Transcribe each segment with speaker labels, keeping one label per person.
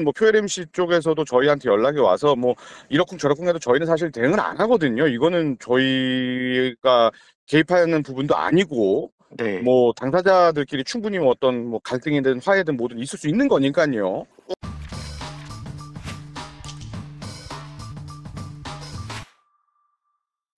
Speaker 1: 뭐 QLMC 쪽에서도 저희한테 연락이 와서 뭐 이러쿵저러쿵 해도 저희는 사실 대응을 안 하거든요. 이거는 저희가 개입하는 부분도 아니고
Speaker 2: 네.
Speaker 1: 뭐 당사자들끼리 충분히 뭐 어떤 뭐 갈등이든 화해든 뭐든 있을 수 있는 거니까요.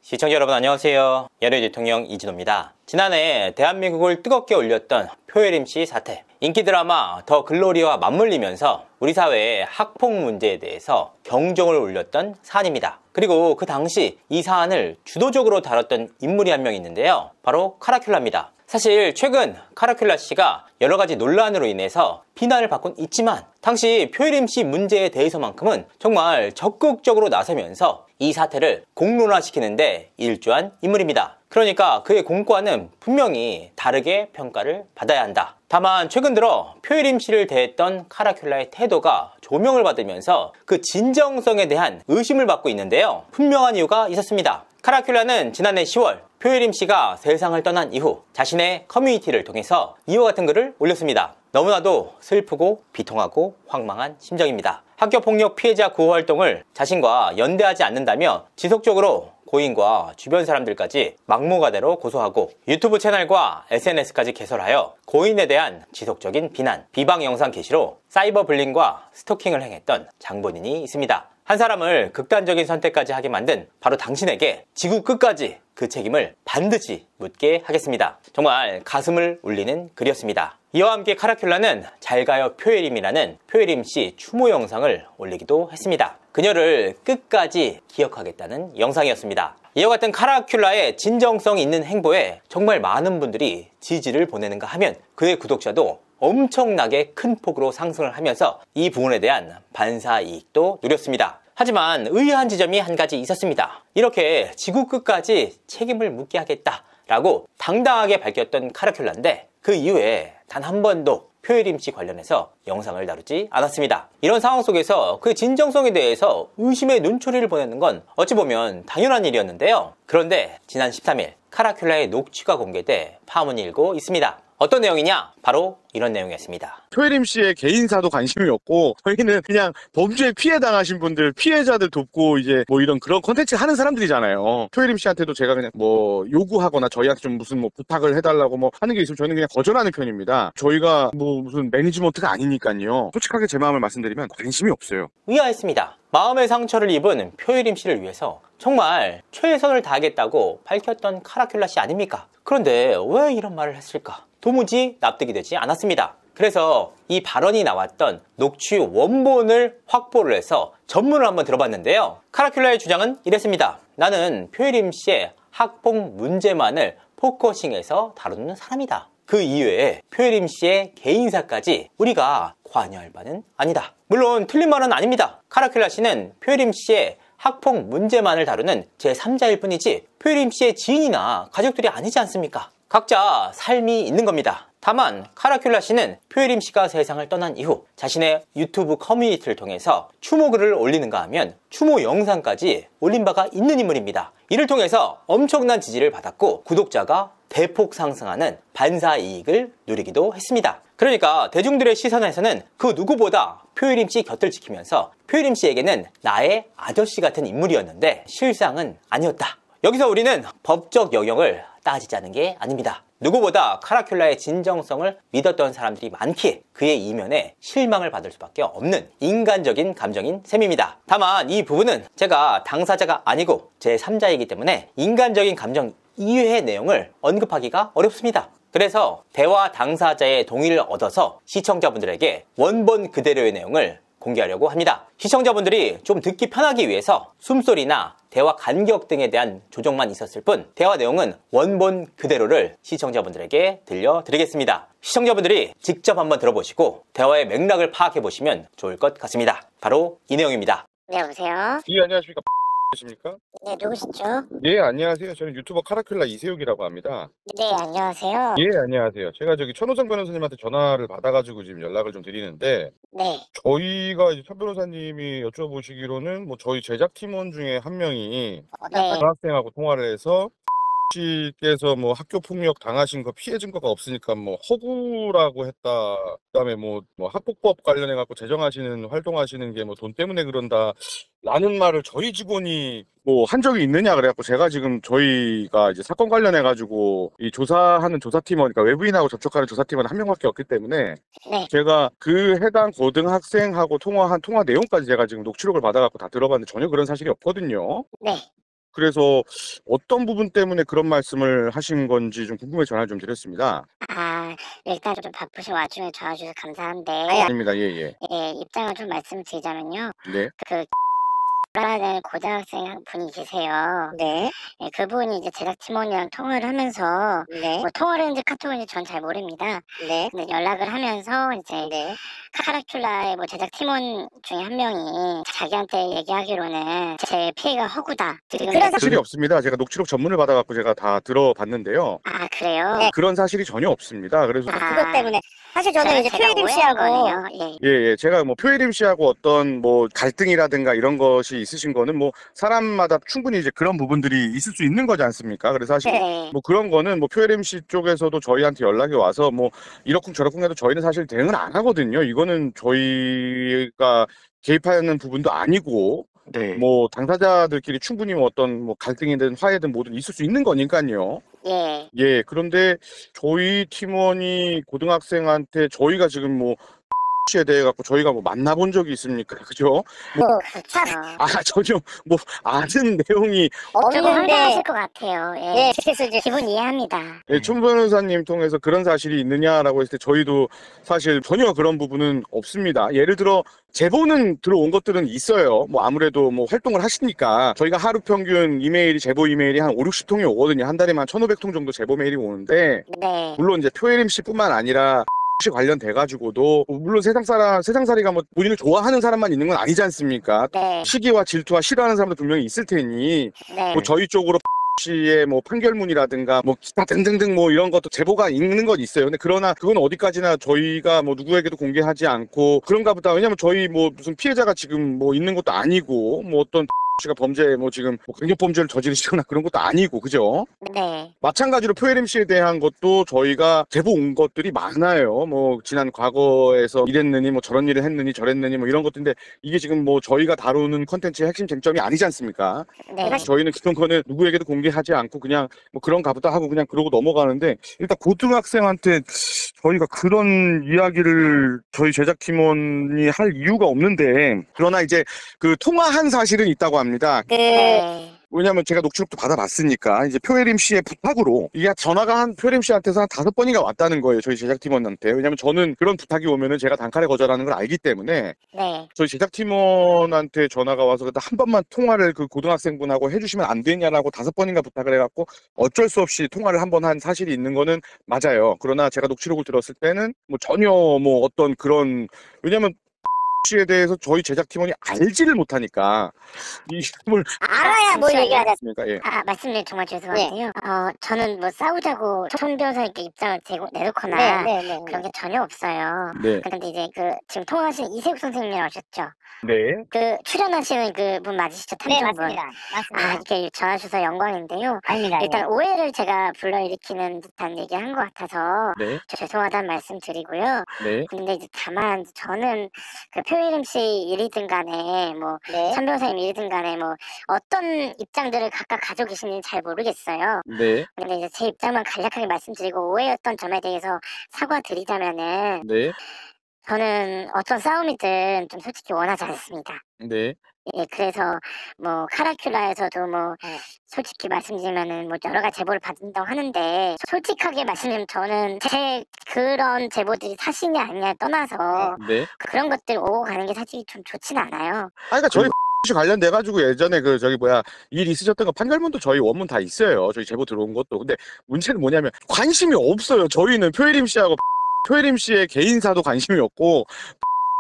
Speaker 3: 시청자 여러분 안녕하세요. 연예 대통령 이진호입니다. 지난해 대한민국을 뜨겁게 올렸던 표혜림씨 사태, 인기 드라마 더 글로리와 맞물리면서 우리 사회의 학폭 문제에 대해서 경종을 울렸던 사안입니다. 그리고 그 당시 이 사안을 주도적으로 다뤘던 인물이 한 명 있는데요. 바로 카라큘라입니다. 사실 최근 카라큘라 씨가 여러 가지 논란으로 인해서 비난을 받곤 있지만 당시 표혜림씨 문제에 대해서만큼은 정말 적극적으로 나서면서 이 사태를 공론화시키는데 일조한 인물입니다. 그러니까 그의 공과는 분명히 다르게 평가를 받아야 한다. 다만 최근 들어 표혜림씨를 대했던 카라큘라의 태도가 조명을 받으면서 그 진정성에 대한 의심을 받고 있는데요. 분명한 이유가 있었습니다. 카라큘라는 지난해 10월 표혜림씨가 세상을 떠난 이후 자신의 커뮤니티를 통해서 이와 같은 글을 올렸습니다. 너무나도 슬프고 비통하고 황망한 심정입니다. 학교폭력 피해자 구호 활동을 자신과 연대하지 않는다며 지속적으로 고인과 주변 사람들까지 막무가내로 고소하고 유튜브 채널과 SNS까지 개설하여 고인에 대한 지속적인 비난, 비방 영상 게시로 사이버 불링과 스토킹을 행했던 장본인이 있습니다. 한 사람을 극단적인 선택까지 하게 만든 바로 당신에게 지구 끝까지 그 책임을 반드시 묻게 하겠습니다. 정말 가슴을 울리는 글이었습니다. 이와 함께 카라큘라는 잘가요 표혜림이라는 표혜림씨 추모 영상을 올리기도 했습니다. 그녀를 끝까지 기억하겠다는 영상이었습니다. 이와 같은 카라큘라의 진정성 있는 행보에 정말 많은 분들이 지지를 보내는가 하면 그의 구독자도 엄청나게 큰 폭으로 상승을 하면서 이 부분에 대한 반사이익도 누렸습니다. 하지만 의아한 지점이 한 가지 있었습니다. 이렇게 지구 끝까지 책임을 묻게 하겠다라고 당당하게 밝혔던 카라큘라인데 그 이후에 단 한 번도 표혜림씨 관련해서 영상을 다루지 않았습니다. 이런 상황 속에서 그 진정성에 대해서 의심의 눈초리를 보내는 건 어찌 보면 당연한 일이었는데요. 그런데 지난 13일 카라큘라의 녹취가 공개돼 파문이 일고 있습니다. 어떤 내용이냐? 바로 이런 내용이었습니다.
Speaker 1: 표혜림씨의 개인사도 관심이 없고 저희는 그냥 범죄에 피해 당하신 분들, 피해자들 돕고 이제 뭐 이런 그런 콘텐츠 하는 사람들이잖아요. 표혜림씨한테도 제가 그냥 뭐 요구하거나 저희한테 좀 무슨 뭐 부탁을 해달라고 뭐 하는 게 있으면 저희는 그냥 거절하는 편입니다. 저희가 뭐 무슨 매니지먼트가 아니니까요. 솔직하게 제 마음을 말씀드리면 관심이 없어요.
Speaker 3: 의아했습니다. 마음의 상처를 입은 표혜림씨를 위해서 정말 최선을 다하겠다고 밝혔던 카라큘라 씨 아닙니까? 그런데 왜 이런 말을 했을까? 도무지 납득이 되지 않았습니다. 그래서 이 발언이 나왔던 녹취 원본을 확보를 해서 전문을 한번 들어봤는데요. 카라큘라의 주장은 이랬습니다. 나는 표혜림씨의 학폭 문제만을 포커싱해서 다루는 사람이다. 그 이외에 표혜림씨의 개인사까지 우리가 관여할 바는 아니다. 물론 틀린 말은 아닙니다. 카라큘라 씨는 표혜림씨의 학폭 문제만을 다루는 제3자일 뿐이지 표혜림씨의 지인이나 가족들이 아니지 않습니까? 각자 삶이 있는 겁니다. 다만 카라큘라 씨는 표혜림씨가 세상을 떠난 이후 자신의 유튜브 커뮤니티를 통해서 추모글을 올리는가 하면 추모 영상까지 올린 바가 있는 인물입니다. 이를 통해서 엄청난 지지를 받았고 구독자가 대폭 상승하는 반사이익을 누리기도 했습니다. 그러니까 대중들의 시선에서는 그 누구보다 표혜림씨 곁을 지키면서 표혜림씨에게는 나의 아저씨 같은 인물이었는데 실상은 아니었다. 여기서 우리는 법적 영역을 따지자는 게 아닙니다. 누구보다 카라큘라의 진정성을 믿었던 사람들이 많기에 그의 이면에 실망을 받을 수밖에 없는 인간적인 감정인 셈입니다. 다만 이 부분은 제가 당사자가 아니고 제3자이기 때문에 인간적인 감정 이외의 내용을 언급하기가 어렵습니다. 그래서 대화 당사자의 동의를 얻어서 시청자분들에게 원본 그대로의 내용을 공개하려고 합니다. 시청자분들이 좀 듣기 편하기 위해서 숨소리나 대화 간격 등에 대한 조정만 있었을 뿐 대화 내용은 원본 그대로를 시청자분들에게 들려드리겠습니다. 시청자분들이 직접 한번 들어보시고 대화의 맥락을 파악해 보시면 좋을 것 같습니다. 바로 이 내용입니다.
Speaker 4: 네, 여보세요?
Speaker 1: 예, 안녕하십니까? 십니까?
Speaker 4: 네, 누구시죠?
Speaker 1: 예, 안녕하세요. 저는 유튜버 카라큘라 이세욱이라고 합니다.
Speaker 4: 네, 안녕하세요.
Speaker 1: 예, 안녕하세요. 제가 저기 천호정 변호사님한테 전화를 받아가지고 지금 연락을 좀 드리는데
Speaker 4: 네,
Speaker 1: 저희가 이제 천 변호사님이 여쭤보시기로는 뭐 저희 제작 팀원 중에 한 명이
Speaker 4: 네,
Speaker 1: 전학생하고 통화를 해서 씨께서 뭐 학교 폭력 당하신 거 피해 증거가 없으니까 뭐 허구라고 했다. 그다음에 뭐 학폭법 관련해 갖고 재정하시는 활동하시는 게 뭐 돈 때문에 그런다. 라는 말을 저희 직원이 뭐 한 적이 있느냐 그래갖고 제가 지금 저희가 이제 사건 관련해 가지고 이 조사하는 조사팀원, 그러니까 외부인하고 접촉하는 조사팀원 한 명밖에 없기 때문에
Speaker 4: 네.
Speaker 1: 제가 그 해당 고등학생하고 통화한 통화 내용까지 제가 지금 녹취록을 받아갖고 다 들어봤는데 전혀 그런 사실이 없거든요.
Speaker 4: 네.
Speaker 1: 그래서 어떤 부분 때문에 그런 말씀을 하신 건지 좀 궁금해 전화 좀 드렸습니다.
Speaker 4: 일단 좀 바쁘신 와중에 전화주셔서 감사한데,
Speaker 1: 아닙니다. 예, 예.
Speaker 4: 예, 입장을 좀 말씀드리자면요.
Speaker 1: 네.
Speaker 4: 라는 고등학생 분이 계세요. 네. 예, 그분이 이제 제작팀원이랑 통화를 하면서, 네. 뭐 통화를 했는지 카톡인지 전 잘 모릅니다. 네. 근데 연락을 하면서 이제 카라큘라의 뭐 제작팀원 중에 한 명이 자기한테 얘기하기로는 제 피해가 허구다.
Speaker 1: 그런 사실이 없습니다. 제가 녹취록 전문을 받아갖고 제가 다 들어봤는데요.
Speaker 4: 그래요?
Speaker 1: 네. 그런 사실이 전혀 없습니다. 그래서
Speaker 4: 그것 때문에 사실 저는 이제 표혜림 씨하고
Speaker 1: 예, 제가 뭐 표혜림 씨하고 어떤 뭐 갈등이라든가 이런 것이 있으신 거는 뭐 사람마다 충분히 이제 그런 부분들이 있을 수 있는 거지 않습니까? 그래서 사실 뭐 그런 거는 뭐 표혜림 씨 쪽에서도 저희한테 연락이 와서 뭐 이러쿵저러쿵 해도 저희는 사실 대응을 안 하거든요. 이거는 저희가 개입하는 부분도 아니고
Speaker 3: 네.
Speaker 1: 뭐 당사자들끼리 충분히 뭐 어떤 뭐 갈등이든 화해든 뭐든 있을 수 있는 거니까요.
Speaker 4: 예.
Speaker 1: 예, 그런데 저희 팀원이 고등학생한테 저희가 지금 뭐 씨에 대해 갖고 저희가 뭐 만나본 적이 있습니까? 그죠? 전혀 뭐 아는 내용이
Speaker 4: 조금 황당하실 것 같아요. 예. 그래서 이제 기분 이해합니다.
Speaker 1: 예, 촌 변호사님 통해서 그런 사실이 있느냐라고 했을 때 저희도 사실 전혀 그런 부분은 없습니다. 예를 들어 제보는 들어온 것들은 있어요. 뭐 아무래도 뭐 활동을 하시니까 저희가 하루 평균 이메일이 제보 이메일이 한 5, 60통이 오거든요. 한 달에 한 1,500통 정도 제보 메일이 오는데
Speaker 4: 네.
Speaker 1: 물론 이제 표혜림 씨뿐만 아니라 씨 관련돼 가지고도 물론 세상살이가 뭐 본인을 좋아하는 사람만 있는 건 아니지 않습니까?
Speaker 4: 네.
Speaker 1: 시기와 질투와 싫어하는 사람도 분명히 있을 테니
Speaker 4: 네.
Speaker 1: 뭐 저희 쪽으로 씨의 뭐 판결문이라든가 뭐 기타 등등등 뭐 이런 것도 제보가 있는 건 있어요. 근데 그러나 그건 어디까지나 저희가 뭐 누구에게도 공개하지 않고 그런가 보다. 왜냐면 저희 뭐 무슨 피해자가 지금 뭐 있는 것도 아니고 뭐 어떤 씨가 범죄 뭐 지금 뭐 강력 범죄를 저지르시거나 그런 것도 아니고 그죠?
Speaker 4: 네.
Speaker 1: 마찬가지로 표혜림 씨에 대한 것도 저희가 제보 온 것들이 많아요. 뭐 지난 과거에서 이랬느니 뭐 저런 일을 했느니 저랬느니 뭐 이런 것들인데 이게 지금 뭐 저희가 다루는 컨텐츠의 핵심 쟁점이 아니지 않습니까?
Speaker 4: 네.
Speaker 1: 사실 저희는 그런 거는 누구에게도 공개하지 않고 그냥 뭐 그런가 보다 하고 그냥 그러고 넘어가는데 일단 고등학생한테 저희가 그런 이야기를 저희 제작팀원이 할 이유가 없는데 그러나 이제 그 통화한 사실은 있다고 합니다.
Speaker 4: 네.
Speaker 1: 왜냐면 제가 녹취록도 받아봤으니까 이제 표혜림 씨의 부탁으로 이게 전화가 한 표혜림 씨한테서 한 5번인가 왔다는 거예요. 저희 제작팀원한테. 왜냐면 저는 그런 부탁이 오면은 제가 단칼에 거절하는 걸 알기 때문에
Speaker 4: 네.
Speaker 1: 저희 제작팀원한테 전화가 와서 한 번만 통화를 그 고등학생분하고 해주시면 안 되냐라고 5번인가 부탁을 해갖고 어쩔 수 없이 통화를 한 번 한 사실이 있는 거는 맞아요. 그러나 제가 녹취록을 들었을 때는 뭐 전혀 뭐 어떤 그런 왜냐면 씨에 대해서 저희 제작팀원이 알지를 못하니까 이 이름을
Speaker 4: 알아야 뭘 얘기하지 않습니까?
Speaker 1: 예.
Speaker 4: 말씀드리 정말 죄송한데요. 저는 뭐 싸우자고 촌 변호사님께 입장을 내놓거나 그런 게 전혀 없어요.
Speaker 1: 네.
Speaker 4: 그런데 이제 지금 통화하신 이세욱 선생님이라고 하셨죠?
Speaker 1: 네.
Speaker 4: 출연하시는 그분 맞으시죠? 탐정분.
Speaker 2: 맞습니다.
Speaker 4: 이렇게 전화 주셔서 영광인데요.
Speaker 2: 아닙니다.
Speaker 4: 일단 오해를 제가 불러일으키는 듯한 얘기한 것 같아서
Speaker 1: 네.
Speaker 4: 죄송하다는 말씀 드리고요.
Speaker 1: 네.
Speaker 4: 근데 이제 다만 저는 그 표혜림 씨 일이든 간에 뭐 천 변호사님 일이든 간에 뭐 어떤 입장들을 각각 가지고 계시는지 잘 모르겠어요.
Speaker 1: 네.
Speaker 4: 근데 이제 제 입장만 간략하게 말씀드리고 오해였던 점에 대해서 사과드리자면은
Speaker 1: 네.
Speaker 4: 저는 어떤 싸움이든 좀 솔직히 원하지 않습니다.
Speaker 1: 네.
Speaker 4: 예, 그래서 뭐 카라큘라에서도 뭐 솔직히 말씀드리면은 뭐 여러 가지 제보를 받는다고 하는데 솔직하게 말씀드리면 저는 제 그런 제보들이 사실이 아니냐를 떠나서
Speaker 1: 네.
Speaker 4: 그런 것들 오고 가는 게 사실 좀 좋진 않아요.
Speaker 1: 그러니까 저희 씨 관련돼 가지고 예전에 그 저기 뭐야 일 있으셨던 거 판결문도 저희 원문 다 있어요. 저희 제보 들어온 것도. 근데 문제는 뭐냐면 관심이 없어요. 저희는 표혜림 씨하고 표혜림 씨의 개인사도 관심이 없고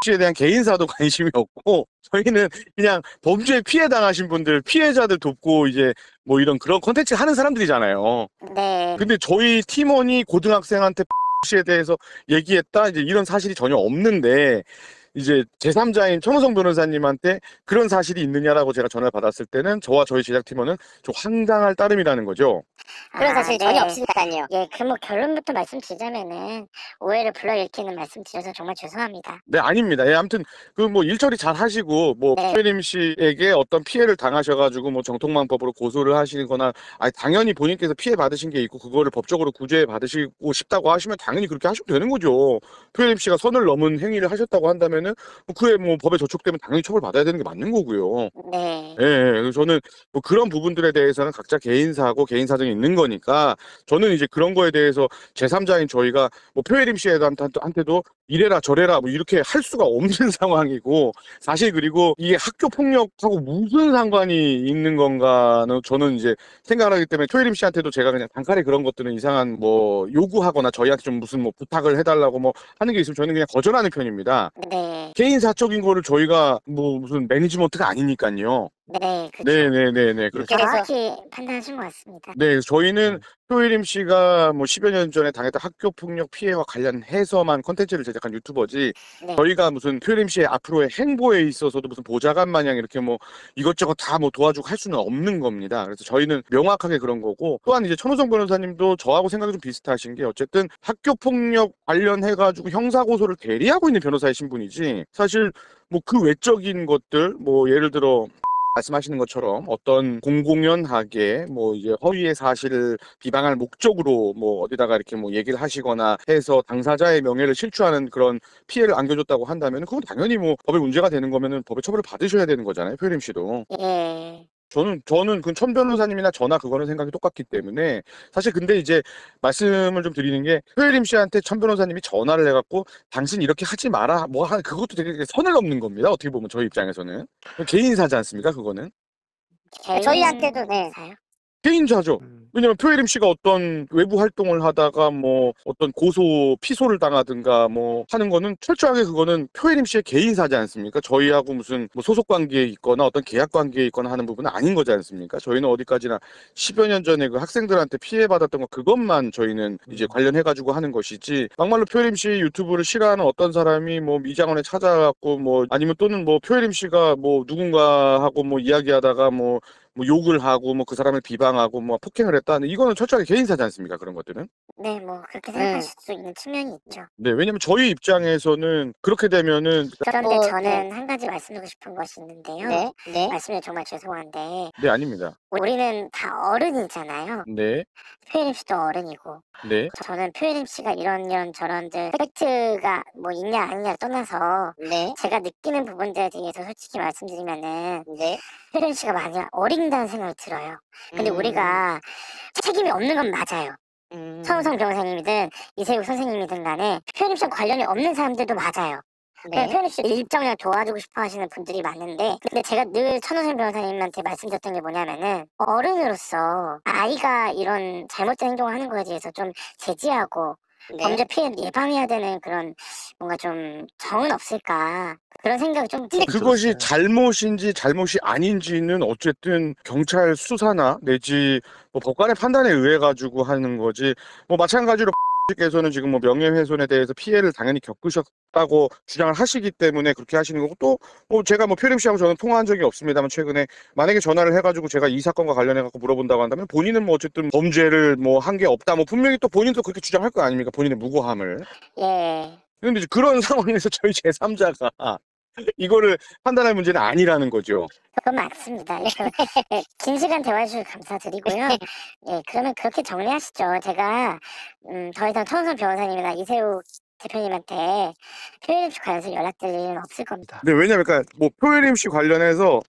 Speaker 1: 씨에 대한 개인사도 관심이 없고 저희는 그냥 범죄에 피해 당하신 분들 피해자들 돕고 이제 뭐 이런 그런 콘텐츠 하는 사람들이잖아요.
Speaker 4: 네.
Speaker 1: 근데 저희 팀원이 고등학생한테 씨에 대해서 얘기했다 이제 이런 사실이 전혀 없는데 이제 제3자인 천호성 변호사님한테 그런 사실이 있느냐라고 제가 전화를 받았을 때는 저와 저희 제작팀원은 좀 황당할 따름이라는 거죠.
Speaker 2: 그런 사실 전혀
Speaker 4: 네.
Speaker 2: 없으니까요.
Speaker 4: 예, 그 뭐 결론부터 말씀드리자면은 오해를 불러일으키는 말씀드려서 정말 죄송합니다.
Speaker 1: 네, 아닙니다. 예, 아무튼 그 뭐 일 처리 잘 하시고 뭐
Speaker 4: 네.
Speaker 1: 최혜림 씨에게 어떤 피해를 당하셔가지고 뭐 정통망법으로 고소를 하시거나 아니 당연히 본인께서 피해 받으신 게 있고 그거를 법적으로 구제 받으시고 싶다고 하시면 당연히 그렇게 하시면 되는 거죠. 최혜림 씨가 선을 넘은 행위를 하셨다고 한다면은 뭐 그에 뭐 법에 저촉되면 당연히 처벌 받아야 되는 게 맞는 거고요.
Speaker 4: 네.
Speaker 1: 예, 예. 그래서 저는 뭐 그런 부분들에 대해서는 각자 개인사고 개인 사정이 있는 거니까 저는 이제 그런 거에 대해서 제3자인 저희가 뭐 표혜림 씨한테도 이래라 저래라 뭐 이렇게 할 수가 없는 상황이고 사실 그리고 이게 학교 폭력하고 무슨 상관이 있는 건가는 저는 이제 생각을 하기 때문에 표혜림 씨한테도 제가 그냥 단칼에 그런 것들은 이상한 뭐 요구하거나 저희한테 좀 무슨 뭐 부탁을 해달라고 뭐 하는 게 있으면 저는 그냥 거절하는 편입니다.
Speaker 4: 네.
Speaker 1: 개인 사적인 거를 저희가 뭐 무슨 매니지먼트가 아니니까요.
Speaker 4: 네. 그렇죠.
Speaker 1: 네네네네. 그렇죠.
Speaker 2: 그래서-
Speaker 4: 정확히 판단하신 것 같습니다.
Speaker 1: 네, 그래서 저희는 표혜림 씨가 뭐 10여 년 전에 당했던 학교 폭력 피해와 관련해서만 컨텐츠를 제작한 유튜버지
Speaker 4: 네.
Speaker 1: 저희가 무슨 표혜림 씨의 앞으로의 행보에 있어서도 무슨 보좌관 마냥 이렇게 뭐 이것저것 다 뭐 도와주고 할 수는 없는 겁니다. 그래서 저희는 명확하게 그런 거고 또한 이제 천호성 변호사님도 저하고 생각이 좀 비슷하신 게 어쨌든 학교 폭력 관련해가지고 형사 고소를 대리하고 있는 변호사이신 분이지 사실 뭐 그 외적인 것들 뭐 예를 들어 말씀하시는 것처럼 어떤 공공연하게 뭐 이제 허위의 사실을 비방할 목적으로 뭐 어디다가 이렇게 뭐 얘기를 하시거나 해서 당사자의 명예를 실추하는 그런 피해를 안겨줬다고 한다면 그건 당연히 뭐 법에 문제가 되는 거면은 법의 처벌을 받으셔야 되는 거잖아요, 표혜림 씨도.
Speaker 4: 예.
Speaker 1: 저는 그 천 변호사님이나 저나 그거는 생각이 똑같기 때문에 사실 근데 이제 말씀을 좀 드리는 게 표혜림 씨한테 천 변호사님이 전화를 해갖고 당신 이렇게 하지 마라 뭐 한 그것도 되게 선을 넘는 겁니다. 어떻게 보면 저희 입장에서는 개인사지 않습니까? 그거는
Speaker 2: 저희한테도 네.
Speaker 4: 사요?
Speaker 1: 개인사죠. 왜냐면 표혜림 씨가 어떤 외부 활동을 하다가 뭐 어떤 피소를 당하든가 뭐 하는 거는 철저하게 그거는 표혜림 씨의 개인사지 않습니까? 저희하고 무슨 뭐 소속 관계에 있거나 어떤 계약 관계에 있거나 하는 부분은 아닌 거지 않습니까? 저희는 어디까지나 10여 년 전에 그 학생들한테 피해받았던 거 그것만 저희는 이제 관련해가지고 하는 것이지 막말로 표혜림 씨 유튜브를 싫어하는 어떤 사람이 뭐 미장원에 찾아갖고 뭐 아니면 또는 뭐 표혜림 씨가 뭐 누군가하고 뭐 이야기하다가 뭐 욕을 하고 뭐 그 사람을 비방하고 뭐 폭행을 했다는 이거는 철저하게 개인사지 않습니까? 그런 것들은.
Speaker 4: 네, 뭐 그렇게 생각하실 수 있는 측면이 있죠.
Speaker 1: 네, 왜냐면 저희 입장에서는 그렇게 되면은
Speaker 4: 그런데
Speaker 2: 어,
Speaker 4: 저는 한 가지 말씀드리고 싶은 것이 있는데요.
Speaker 2: 네. 네.
Speaker 4: 말씀이 정말 죄송한데
Speaker 1: 네, 아닙니다.
Speaker 4: 우리는 다 어른이잖아요.
Speaker 1: 네,
Speaker 4: 표혜림 씨도 어른이고
Speaker 1: 네,
Speaker 4: 저는 표혜림 씨가 이런 저런들 팩트가 뭐 있냐 아니냐 떠나서
Speaker 2: 네.
Speaker 4: 제가 느끼는 부분들에 대해서 솔직히 말씀드리면은
Speaker 2: 네.
Speaker 4: 표혜림 씨가 많이 어린다는 생각이 들어요. 근데 우리가 책임이 없는 건 맞아요. 천호성 변호사님이든 이세욱 선생님이든 간에 표현입 씨 관련이 없는 사람들도 맞아요.
Speaker 2: 네.
Speaker 4: 표현입 씨 일정량 도와주고 싶어 하시는 분들이 많은데 근데 제가 늘 천호성 변호사님한테 말씀드렸던 게 뭐냐면은 어른으로서 아이가 이런 잘못된 행동을 하는 거에 대해서 좀 제지하고
Speaker 2: 네.
Speaker 4: 범죄 피해 예방해야 되는 그런 뭔가 좀 정은 없을까 그런 생각이 좀 들어요.
Speaker 1: 그것이 잘못인지 잘못이 아닌지는 어쨌든 경찰 수사나 내지 뭐 법관의 판단에 의해 가지고 하는 거지. 뭐 마찬가지로 께서는 지금 뭐 명예훼손에 대해서 피해를 당연히 겪으셨다고 주장을 하시기 때문에 그렇게 하시는 거고 또 뭐 제가 뭐 표림 씨하고 저는 통화한 적이 없습니다만 최근에 만약에 전화를 해가지고 제가 이 사건과 관련해 갖고 물어본다고 한다면 본인은 뭐 어쨌든 범죄를 뭐 한 게 없다 뭐 분명히 또 본인도 그렇게 주장할 거 아닙니까? 본인의 무고함을.
Speaker 4: 예.
Speaker 1: 그런데 이제 그런 상황에서 저희 제3자가 이거를 판단할 문제는 아니라는 거죠.
Speaker 4: 그건 맞습니다. 긴 시간 대화해 주셔서 감사드리고요. 예, 그러면 그렇게 정리하시죠. 제가 더 이상 천호성 변호사님이나 이세욱 대표님한테 표현입 씨 관련해서 연락드릴 일은 없을 겁니다.
Speaker 1: 네, 왜냐면 그러니까 뭐 표혜림 씨 관련해서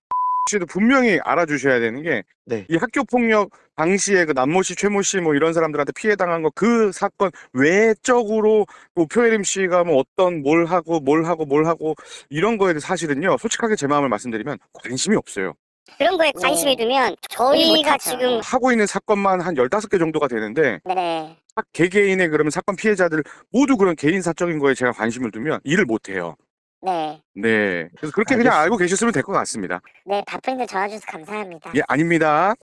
Speaker 1: 씨도 분명히 알아주셔야 되는 게 이 학교 폭력 당시에 그 남모 씨, 최모 씨 뭐 이런 사람들한테 피해 당한 거 그 사건 외적으로 뭐 표혜림 씨가 뭐 어떤 뭘 하고 이런 거에 대해서 사실은요 솔직하게 제 마음을 말씀드리면 관심이 없어요.
Speaker 2: 그런 거에 관심이 두면 저희가
Speaker 4: 못하죠.
Speaker 2: 지금
Speaker 1: 하고 있는 사건만 한 15개 정도가 되는데
Speaker 4: 네.
Speaker 1: 각 개개인의 그러면 사건 피해자들 모두 그런 개인 사적인 거에 제가 관심을 두면 일을 못 해요.
Speaker 4: 네.
Speaker 1: 네. 그래서 그렇게 그냥 알고 계셨으면 될 것 같습니다.
Speaker 4: 네, 바쁜데 전화 주셔서 감사합니다.
Speaker 1: 예, 아닙니다.